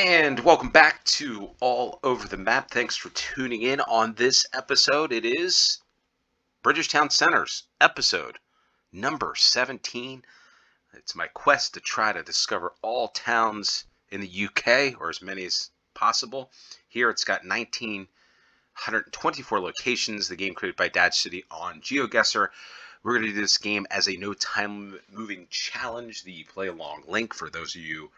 And welcome back to All Over the Map. Thanks for tuning in on this episode. It is Bridgetown Center's episode number 17. It's my quest to try to discover all towns in the UK, or as many as possible. Here it's got 1,924 locations, the game created by Dad City on GeoGuessr. We're going to do this game as a no time moving challenge. The play along link for those of you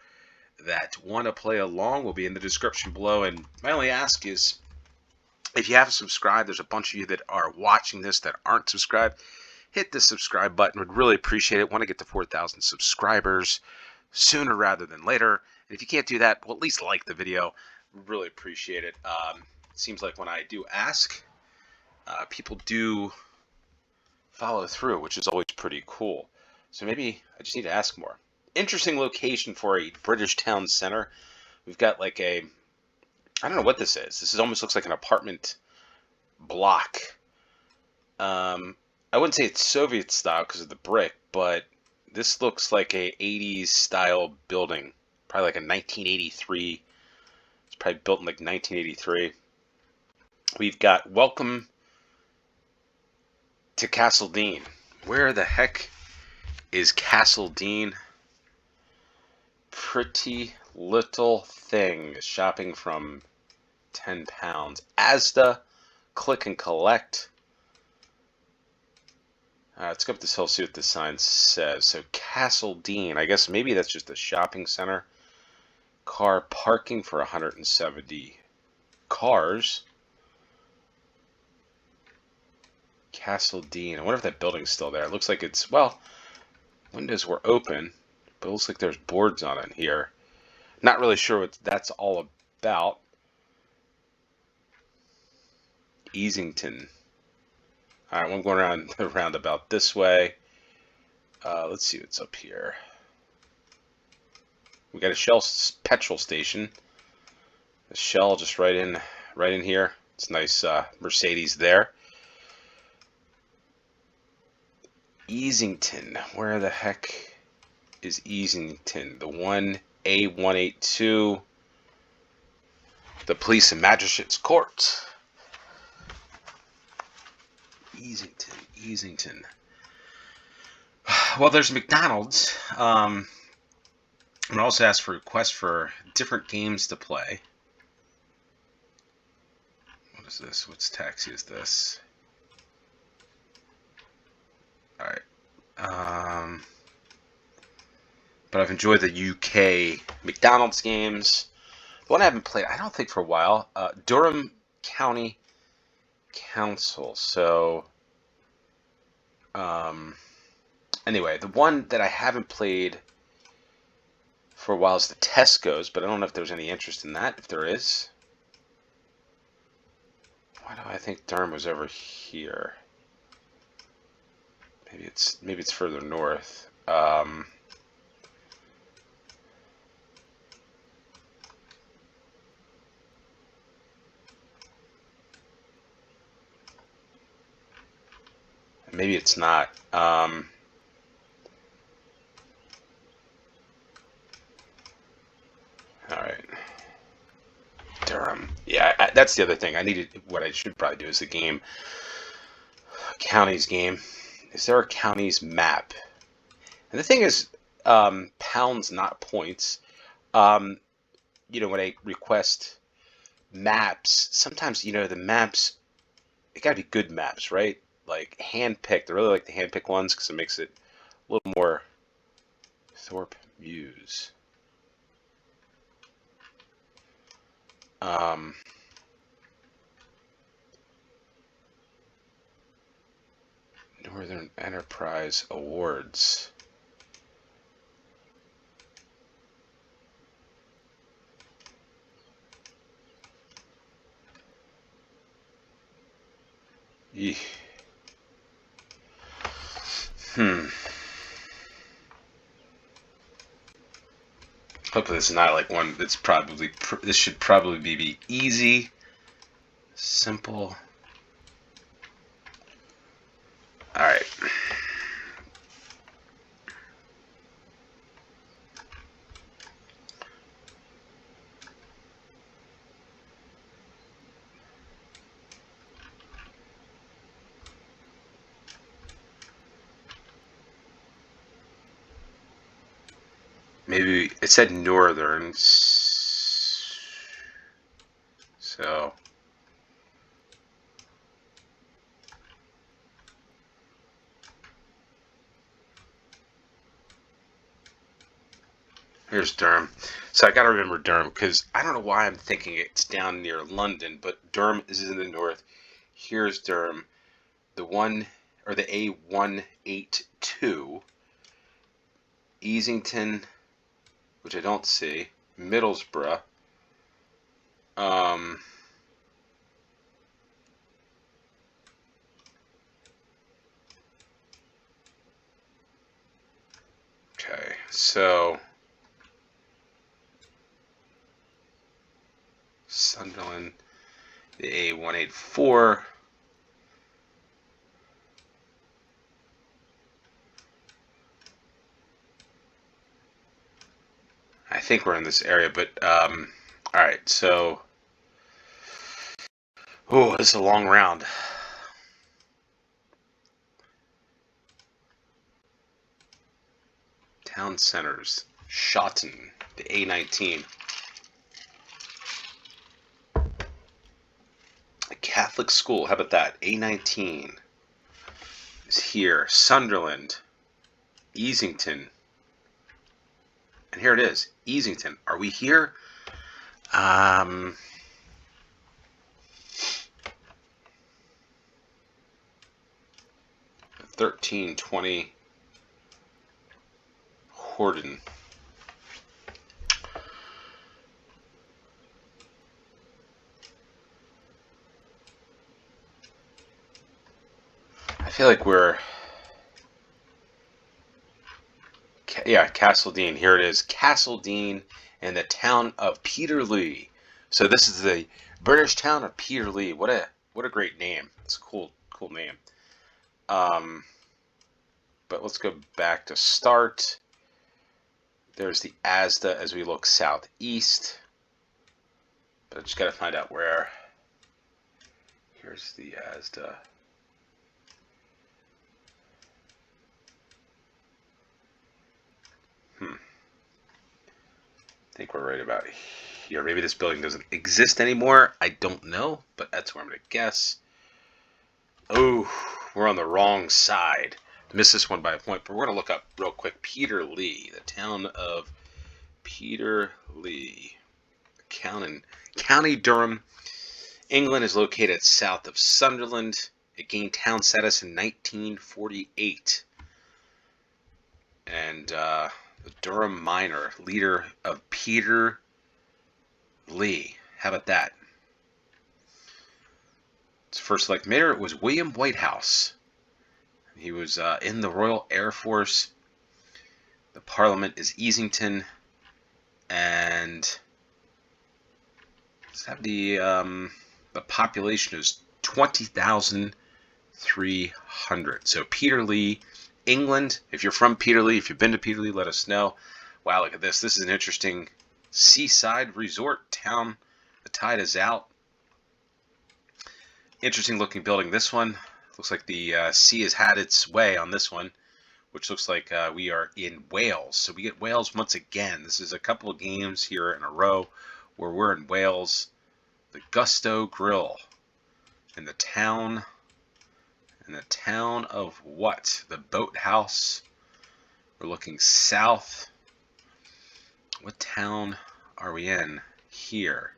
that want to play along will be in the description below. And my only ask is, if you haven't subscribed, there's a bunch of you that are watching this that aren't subscribed. Hit the subscribe button. Would really appreciate it. Want to get to 4,000 subscribers sooner rather than later. And if you can't do that, well, at least like the video. Really appreciate it. It seems like when I do ask, people do follow through, which is always pretty cool. So maybe I just need to ask more. Interesting location for a British town center. We've got like I don't know what this is. This almost looks like an apartment block. I wouldn't say it's Soviet style because of the brick, but this looks like a 80s style building. Probably like a 1983. It's probably built in like 1983. We've got welcome to Castle Dean. Where the heck is Castle Dean? Pretty little thing. Shopping from £10. Asda, click and collect. Let's go up this hill, see what this sign says. So Castle Dean, I guess maybe that's just a shopping center. Car parking for 170 cars. Castle Dean. I wonder if that building's still there. It looks like it's, well, windows were open, but it looks like there's boards on it here. Not really sure what that's all about. Easington. All right, I'm going around the roundabout this way. Let's see what's up here. We got a Shell petrol station. A Shell just right in here. It's nice Mercedes there. Easington. Where the heck is Easington? The 1A182. The Police and Magistrates Court. Easington. Well, there's McDonald's. I'm gonna also ask for requests for different games to play. What is this? What's taxi is this? All right. But I've enjoyed the UK McDonald's games. The one I haven't played, I don't think, for a while. Durham County Council. So, anyway, the one that I haven't played for a while is the Tesco's, but I don't know if there's any interest in that. If there is, why do I think Durham was over here? Maybe it's further north. Maybe it's not. All right. Durham. Yeah, that's the other thing. What I should probably do is the game. Counties game. Is there a counties map? And the thing is, pounds, not points. When I request maps, sometimes, the maps, it gotta be good maps, right? Like hand-picked. I really like the hand-picked ones because it makes it a little more. Thorpe Views. Northern Enterprise Awards. Eesh. Hopefully this is not like one that's this should probably be easy, simple. All right. maybe it said northern, so here's Durham. So I gotta remember Durham because I don't know why I'm thinking it's down near London, but Durham is in the north. Here's Durham, the A182, Easington, which I don't see, Middlesbrough. Okay, so Sunderland, the A184. I think we're in this area, but all right. So, oh, this is a long round. Town centers: Shotton, the A19. A Catholic school. How about that? A19 is here. Sunderland, Easington, and here it is. Easington. Are we here? 1320 Horden. I feel like we're, yeah, Castledene. Here it is. Castledene and the town of Peterlee. So this is the British town of Peterlee. What a great name. It's a cool name. But let's go back to start. There's the Asda as we look southeast. But I just got to find out where. Here's the Asda. I think we're right about here. Maybe this building doesn't exist anymore. I don't know, but that's where I'm going to guess. Oh, we're on the wrong side. Missed this one by a point, but we're going to look up real quick. Peterlee, the town of Peterlee, County Durham, England, is located south of Sunderland. It gained town status in 1948. And the Durham miner, leader of Peterlee. How about that? Its first select mayor was William Whitehouse. He was in the Royal Air Force. The Parliament is Easington, and let's have the population is 20,300. So Peterlee, England. If you're from Peterlee, if you've been to Peterlee, let us know. Wow, look at this. This is an interesting seaside resort town. The tide is out. Interesting looking building. This one looks like the sea has had its way on this one, which looks like we are in Wales. So we get Wales once again. This is a couple of games here in a row where we're in Wales. The Gusto Grill in the town of what? The Boathouse. We're looking south. What town are we in here?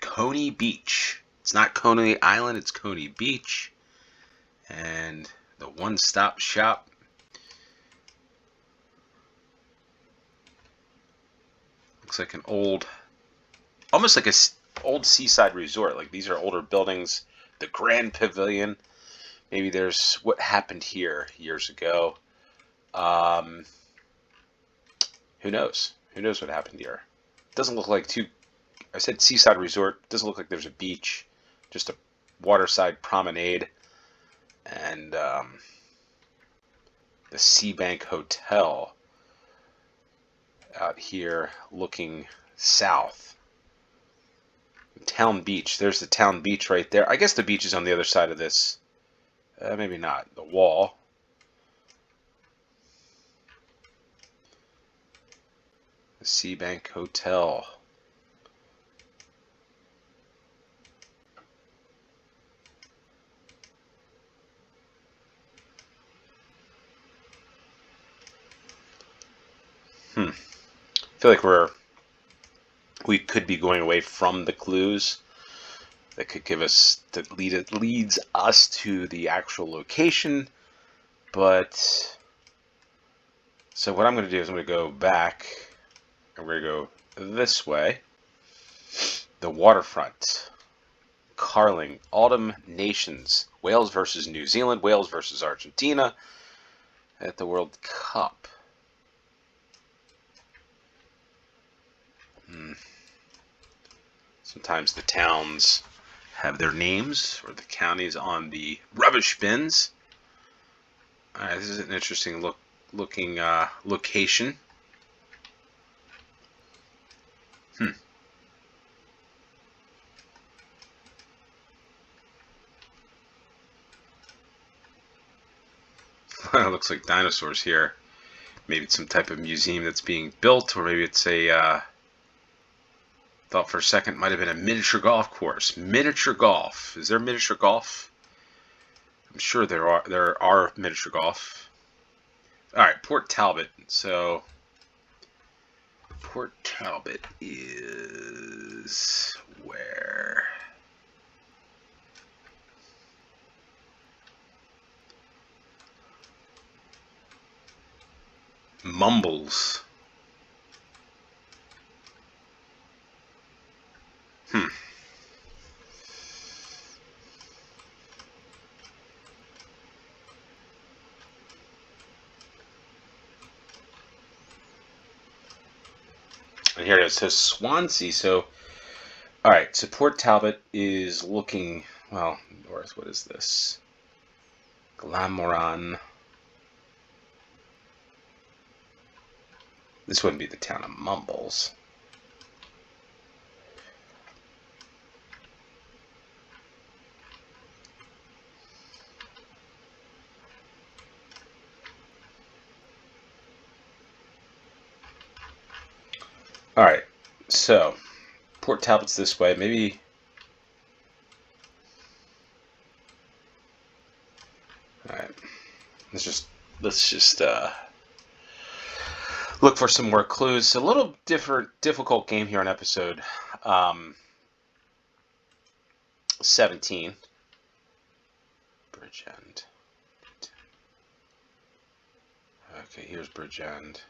Coney Beach. It's not Coney Island, it's Coney Beach. And the one-stop shop. Looks like an old, almost like a old seaside resort. Like these are older buildings. The Grand Pavilion. Maybe there's what happened here years ago. Who knows? Who knows what happened here? Doesn't look like I said seaside resort. Doesn't look like there's a beach. Just a waterside promenade. And the Seabank Hotel out here looking south. Town Beach. There's the Town Beach right there. I guess the beach is on the other side of this. Maybe not. The wall. The Sea Bank Hotel. I feel like we could be going away from the clues that could give us leads us to the actual location. But so what I'm going to do is I'm going to go back. I'm going to go this way. The waterfront. Carling. Autumn Nations. Wales versus New Zealand. Wales versus Argentina at the World Cup. Sometimes the towns have their names, or the counties on the rubbish bins. All right, this is an interesting looking location. It looks like dinosaurs here. Maybe it's some type of museum that's being built, or maybe it's a. Thought for a second it might have been a miniature golf course. Miniature golf. Is there miniature golf? I'm sure there are miniature golf. All right, Port Talbot. So Port Talbot is where? Mumbles. And here it says Swansea. So, all right. So Port Talbot is looking well north. What is this? Glamorgan. This wouldn't be the town of Mumbles. All right. So Port Talbot's this way. Maybe. All right. Let's just look for some more clues. A little difficult game here on episode 17. Bridgend. Okay, here's Bridgend.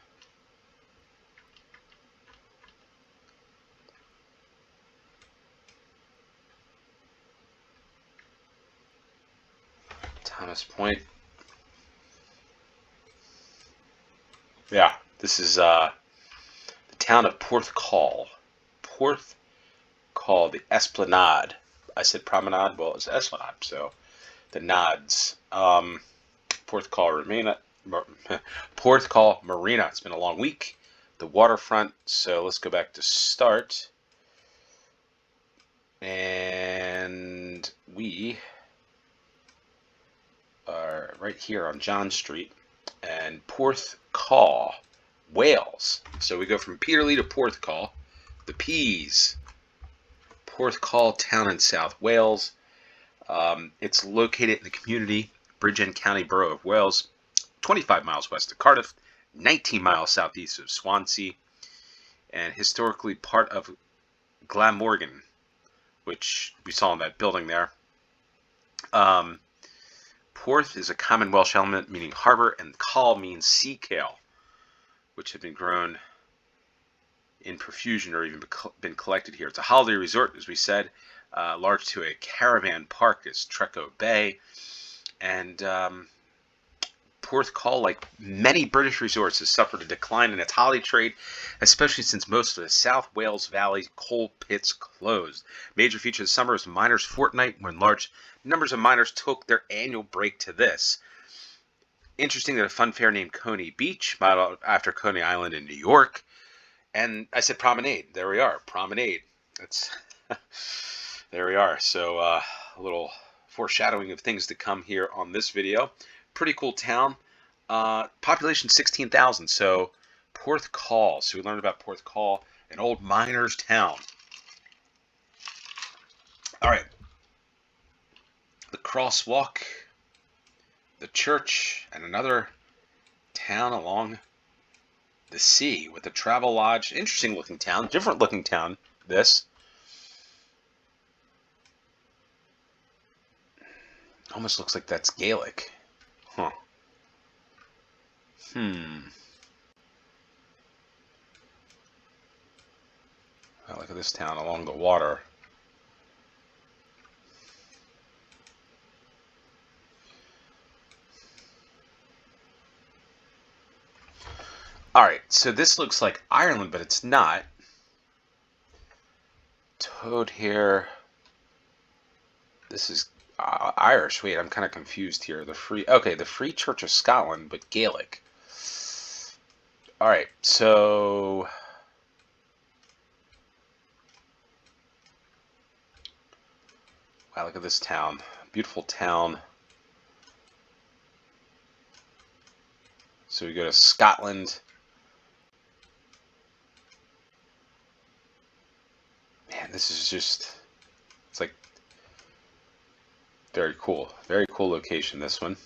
Thomas Point. Yeah, this is the town of Porthcawl. Porthcawl, the Esplanade. I said promenade. Well, it's Esplanade, so the nods. Porthcawl Marina. It's been a long week. The waterfront. So let's go back to start. And we are right here on John Street. And Porthcawl, Wales. So we go from Peterlee to Porthcawl. The P's. Porthcawl town in South Wales. It's located in the community, Bridgend County Borough of Wales, 25 miles west of Cardiff, 19 miles southeast of Swansea, and historically part of Glamorgan, which we saw in that building there. Porth is a common Welsh element meaning harbor, and cawl means sea kale, which had been grown in profusion or even been collected here. It's a holiday resort, as we said, large to a caravan park is Treco Bay. And Porthcawl, like many British resorts, has suffered a decline in its holiday trade, especially since most of the South Wales Valley coal pits closed. Major feature of the summer is Miners' Fortnight, when large numbers of miners took their annual break to this. Interesting that a fun fair named Coney Beach, modeled after Coney Island in New York. And I said promenade. There we are, promenade. That's there we are. So a little foreshadowing of things to come here on this video. Pretty cool town. Population 16,000. So Porthcawl. So we learned about Porthcawl, an old miner's town. All right. The crosswalk, the church, and another town along the sea with a travel lodge. Interesting looking town. Different looking town, this. Almost looks like that's Gaelic. Huh. Oh, look at this town along the water. Alright, so this looks like Ireland, but it's not. Toad here. This is Irish. Wait, I'm kind of confused here. The Free Church of Scotland, but Gaelic. Alright, so wow, look at this town. Beautiful town. So we go to Scotland. Man, this is just, it's like very cool. Very cool location, this one.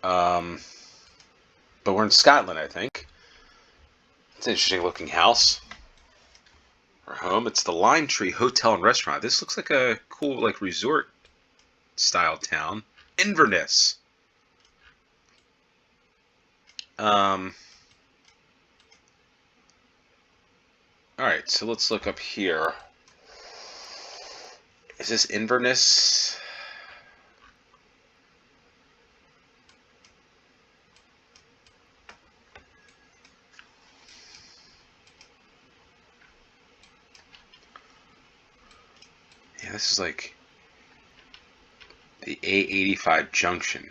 But we're in Scotland, I think. It's an interesting looking house. Our home. It's the Lime Tree Hotel and Restaurant. This looks like a cool, like, resort style town. Inverness. Alright, so let's look up here. Is this Inverness? Yeah, this is like the A85 junction.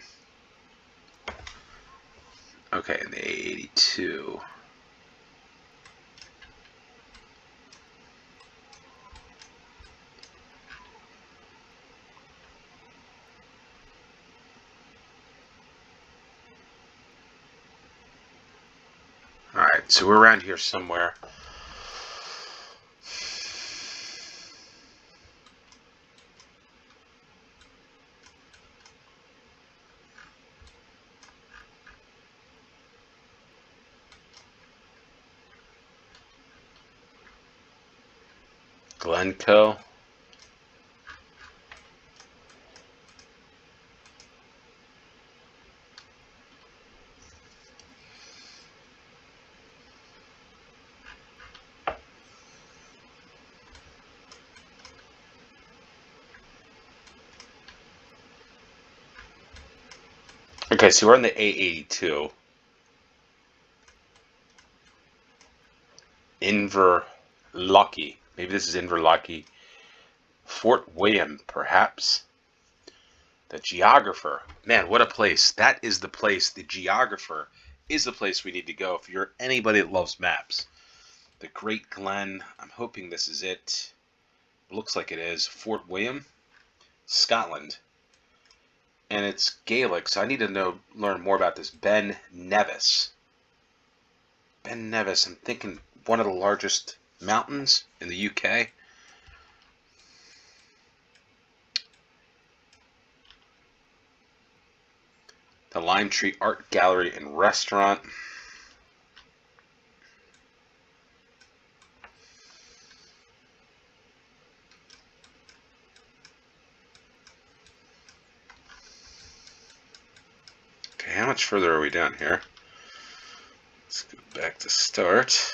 Okay, and the A82. Alright, so we're around here somewhere. Glencoe. Okay, so we're on the A82. Inverlochy. Maybe this is Inverlochy. Fort William, perhaps. The Geographer. Man, what a place. That is the place. The Geographer is the place we need to go if you're anybody that loves maps. The Great Glen. I'm hoping this is it. Looks like it is. Fort William, Scotland. And it's Gaelic, so I need to learn more about this. Ben Nevis. Ben Nevis, I'm thinking one of the largest mountains in the UK. The Lime Tree Art Gallery and Restaurant. Okay, how much further are we down here? Let's go back to start.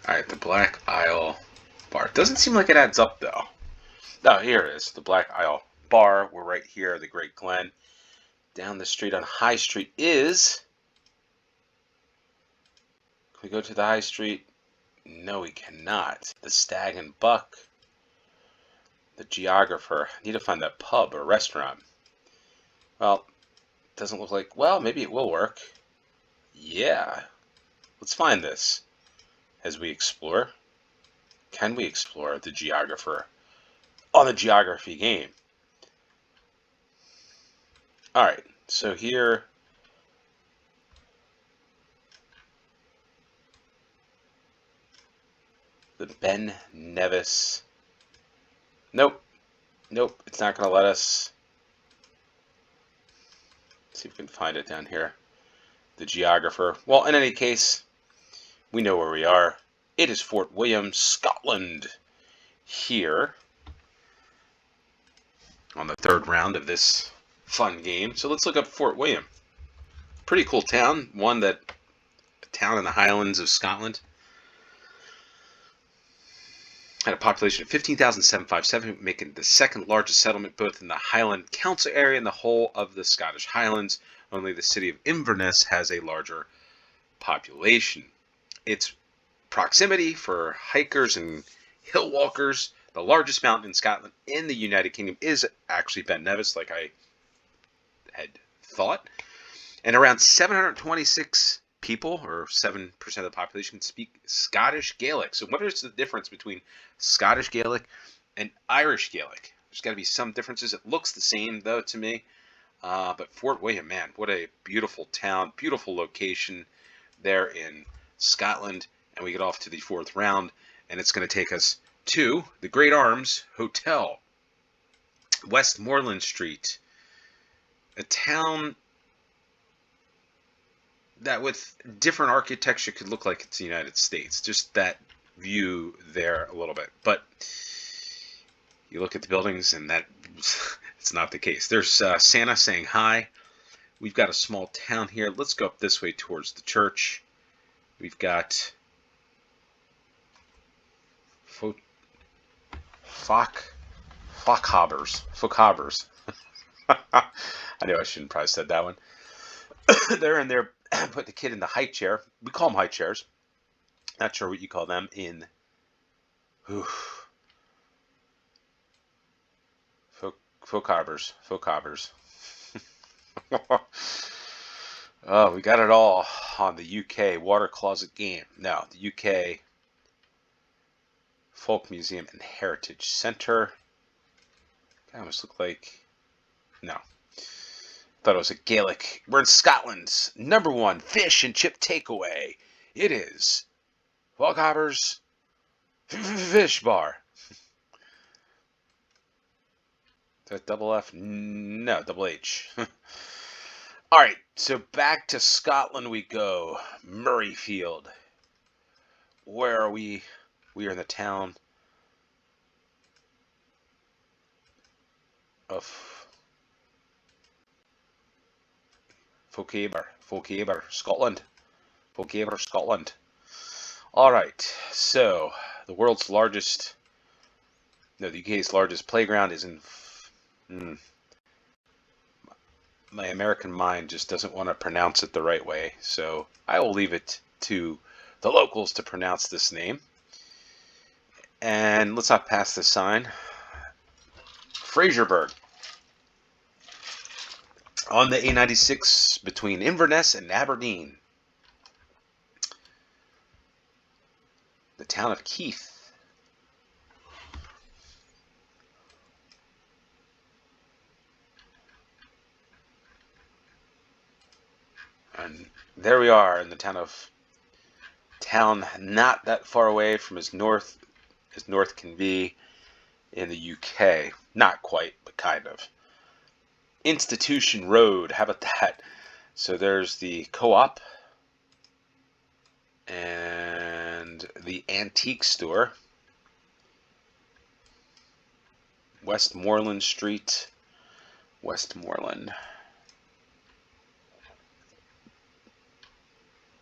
Alright, the Black Isle Bar. It doesn't seem like it adds up, though. Oh, here it is. The Black Isle Bar. We're right here, the Great Glen. Down the street on High Street is... Can we go to the High Street? No, we cannot. The Stag and Buck. The Geographer. I need to find that pub or restaurant. Well, doesn't look like... Well, maybe it will work. Yeah. Let's find this as we explore. Can we explore the geographer on the geography game? Alright, so here... The Ben Nevis... Nope. Nope, it's not going to let us... Let's see if we can find it down here. The geographer. Well, in any case, we know where we are. It is Fort William, Scotland. Here on the third round of this fun game. So let's look up Fort William. Pretty cool town. A town in the Highlands of Scotland. Had a population of 15,757, making the second largest settlement both in the Highland Council area and the whole of the Scottish Highlands. Only the city of Inverness has a larger population. Its proximity for hikers and hill walkers, the largest mountain in Scotland in the United Kingdom is actually Ben Nevis, like I had thought. And around 726 people, or 7% of the population, speak Scottish Gaelic. So what is the difference between Scottish Gaelic and Irish Gaelic? There's got to be some differences. It looks the same, though, to me. But Fort William, man, what a beautiful town, beautiful location there in Scotland. And we get off to the fourth round, and it's going to take us to the Great Arms Hotel, Westmoreland Street, a town that with different architecture could look like it's the United States. Just that view there a little bit. But you look at the buildings, and that it's not the case. There's Santa saying hi. We've got a small town here. Let's go up this way towards the church. We've got Fockhabers. I know I shouldn't probably said that one. They're in there, put the kid in the high chair. We call them high chairs. Not sure what you call them in... Fockhabers. Oh, we got it all on the UK water closet game. Now, the UK Folk Museum and Heritage Center. That almost looked like... No. Thought it was a Gaelic. We're in Scotland's #1 fish and chip takeaway. It is Fockhabers Fish Bar. Is that double F? No, double H. Alright, so back to Scotland we go. Murrayfield. Where are we? We are in the town of Fockhabers, Scotland. Fockhabers, Scotland. Alright, so the world's largest, no, the UK's largest playground is in... My American mind just doesn't want to pronounce it the right way, so I will leave it to the locals to pronounce this name. And let's not pass this sign. Fraserburgh. On the A96 between Inverness and Aberdeen. The town of Keith. And there we are in the town not that far away from as north can be in the UK. Not quite, but kind of. Institution Road, how about that? So there's the co-op and the antique store. Westmoreland Street, Westmoreland.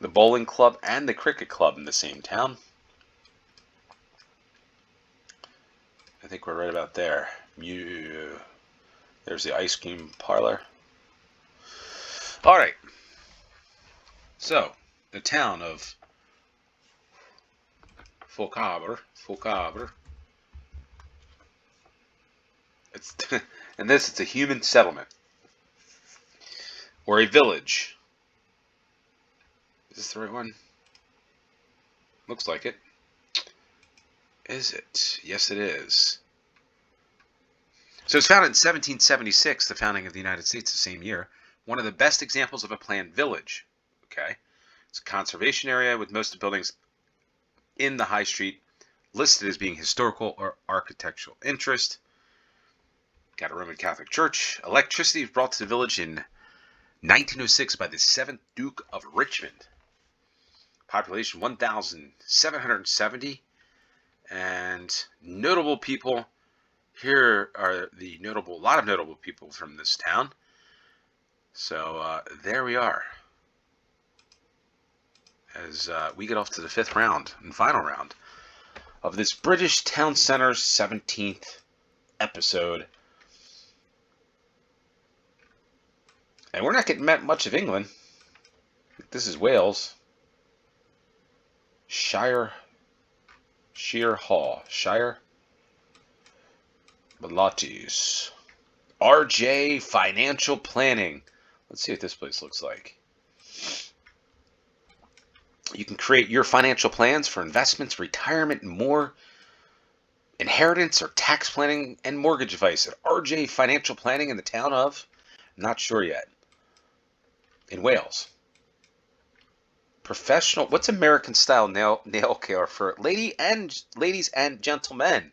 The bowling club and the cricket club in the same town. I think we're right about there. There's the ice cream parlor. All right. So, the town of Fockhabers. It's and this it's a human settlement. or a village. Is this the right one? Looks like it. Is it? Yes, it is. So it's founded in 1776, the founding of the United States the same year. One of the best examples of a planned village. Okay. It's a conservation area with most of the buildings in the high street listed as being historical or architectural interest. Got a Roman Catholic church. Electricity was brought to the village in 1906 by the 7th Duke of Richmond. Population 1,770. And notable people. Here are a lot of notable people from this town. So there we are. As we get off to the 5th round and final round of this British Town Center's 17th episode. And we're not getting much of England. This is Wales. Shire Hall. Shire Pilates. RJ Financial Planning. Let's see what this place looks like. You can create your financial plans for investments, retirement, and more. Inheritance or tax planning and mortgage advice at RJ Financial Planning in the town of, not sure yet, in Wales. Professional, what's American style nail care for ladies and gentlemen?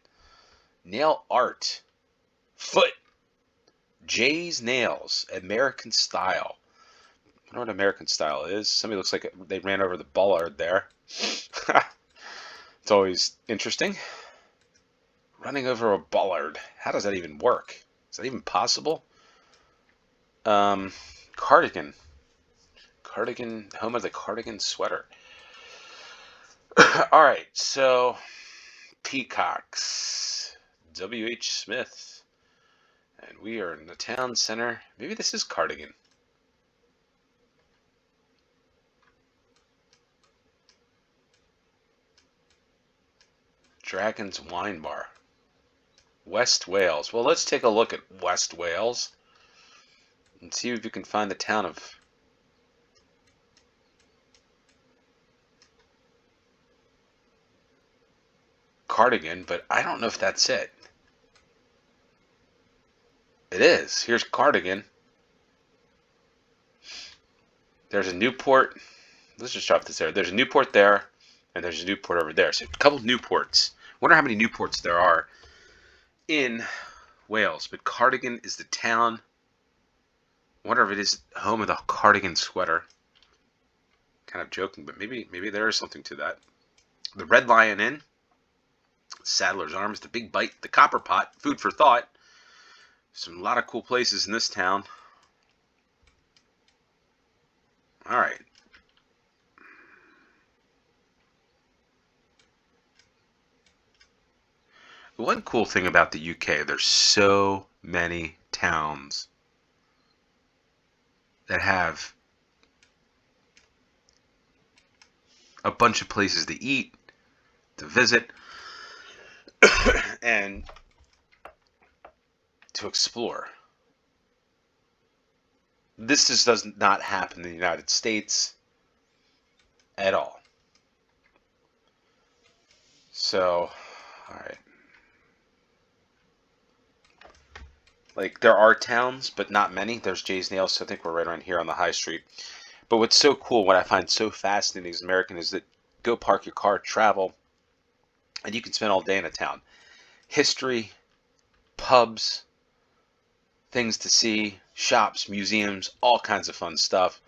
Nail art. Foot. Jay's Nails. American style. I don't know what American style is. Somebody looks like they ran over the bollard there. It's always interesting. Running over a bollard. How does that even work? Is that even possible? Cardigan. Cardigan, home of the cardigan sweater. All right, so Peacocks. W.H. Smith. And we are in the town center. Maybe this is Cardigan. Dragon's Wine Bar. West Wales. Well, let's take a look at West Wales and see if you can find the town of Cardigan, but I don't know if that's it. It is. Here's Cardigan. There's a Newport. Let's just drop this there. There's a Newport there, and there's a Newport over there. So a couple of Newports. Wonder how many Newports there are in Wales. But Cardigan is the town. Wonder if it is home of the cardigan sweater. Kind of joking, but maybe there is something to that. The Red Lion Inn. Saddler's Arms, the Big Bite, the Copper Pot, food for thought. A lot of cool places in this town. All right. One cool thing about the UK, there's so many towns that have a bunch of places to eat, to visit, and to explore. This just does not happen in the United States at all. So, all right. Like, there are towns, but not many. There's Jay's Nails, so I think we're right around here on the high street. But what's so cool, what I find so fascinating as American is that go park your car, travel, and you can spend all day in a town. History, pubs, things to see, shops, museums, all kinds of fun stuff.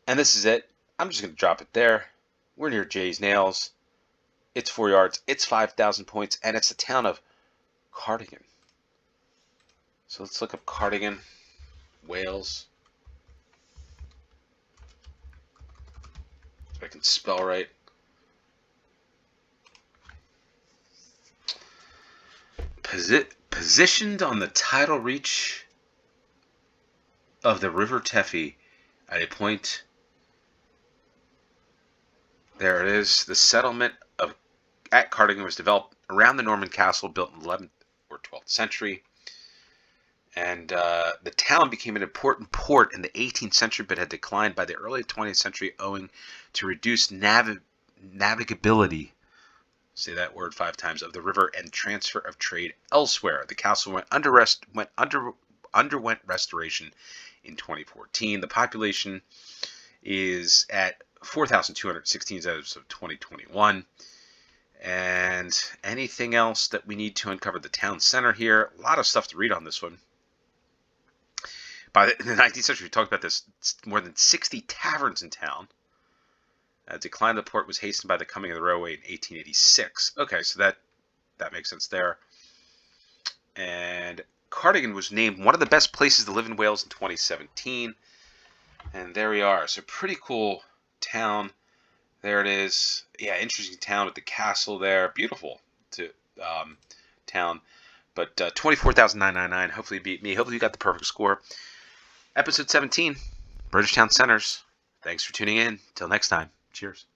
And this is it. I'm just going to drop it there. We're near Jay's Nails. It's 4 yards. It's 5,000 points. And it's the town of Cardigan. So let's look up Cardigan, Wales. If I can spell right. Positioned on the tidal reach of the River Teffy at a point, there it is. The settlement at Cardigan was developed around the Norman castle built in the 11th or 12th century. And the town became an important port in the 18th century, but had declined by the early 20th century owing to reduced navigability, say that word 5 times, of the river and transfer of trade elsewhere. The castle underwent restoration in 2014. The population is at 4,216 as of 2021. And anything else that we need to uncover? The town center here. A lot of stuff to read on this one. In the 19th century, we talked about this. More than 60 taverns in town. Decline of the port was hastened by the coming of the railway in 1886. Okay, so that makes sense there. And Cardigan was named one of the best places to live in Wales in 2017. And there we are. So pretty cool town. There it is. Yeah, interesting town with the castle there. Beautiful town. But 24,999. Hopefully beat me. Hopefully you got the perfect score. Episode 17, British Town Centers. Thanks for tuning in. Till next time. Cheers.